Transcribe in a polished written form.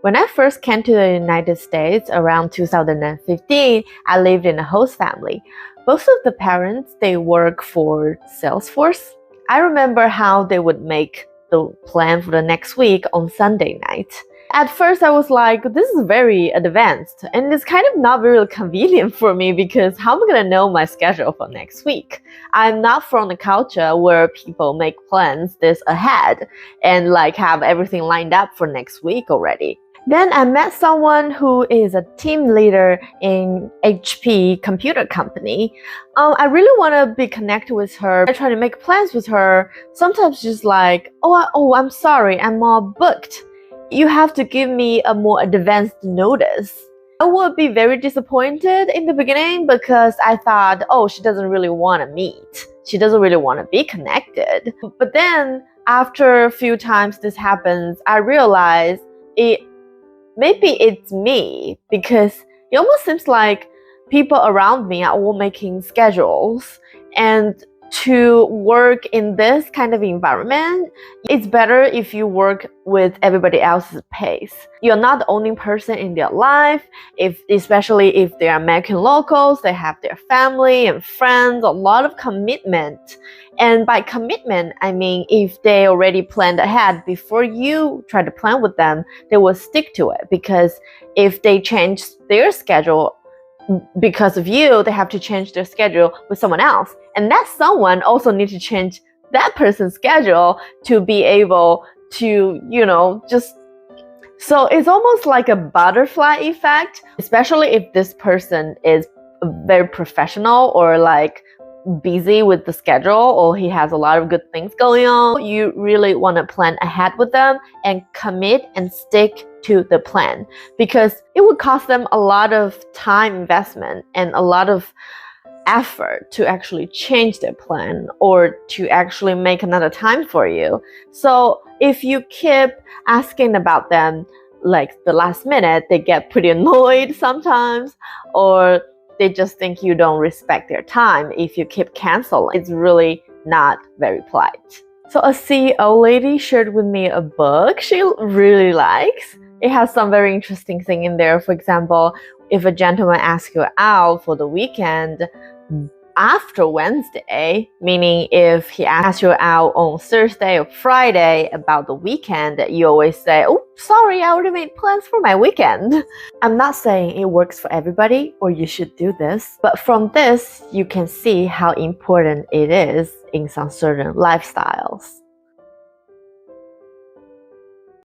When I first came to the United States around 2015, I lived in a host family. Both of the parents, they work for Salesforce. I remember how they would make the plan for the next week on Sunday night. At first, I was like, this is very advanced, and it's kind of not very convenient for me because how am I gonna know my schedule for next week? I'm not from the culture where people make plans this ahead and like have everything lined up for next week already. Then I met someone who is a team leader in HP computer company. I really want to be connected with her. I try to make plans with her. Sometimes she's like, I'm sorry, I'm all booked. You have to give me a more advanced notice. I would be very disappointed in the beginning because I thought, she doesn't really want to meet. She doesn't really want to be connected. But then after a few times this happens, I realize maybe it's me because it almost seems like people around me are all making schedules, and to work in this kind of environment, it's better if you work with everybody else's pace. You're not the only person in their life, especially if they're American locals, they have their family and friends, a lot of commitment. And by commitment, I mean if they already planned ahead before you try to plan with them, they will stick to it, because if they change their schedule because of you, they have to change their schedule with someone else. And that someone also needs to change that person's schedule to be able to, so it's almost like a butterfly effect, especially if this person is very professional or like busy with the schedule, or he has a lot of good things going on. You really want to plan ahead with them and commit and stick to the plan, because it would cost them a lot of time investment and a lot of effort to actually change their plan or to actually make another time for you. So if you keep asking about them like the last minute, they get pretty annoyed sometimes, or they just think you don't respect their time if you keep canceling. It's really not very polite. So a CEO lady shared with me a book she really likes. It has some very interesting thing in there. For example, if a gentleman asks you out for the weekend after Wednesday, meaning if he asks you out on Thursday or Friday about the weekend, you always say, sorry, I already made plans for my weekend. I'm not saying it works for everybody or you should do this, but from this, you can see how important it is in some certain lifestyles.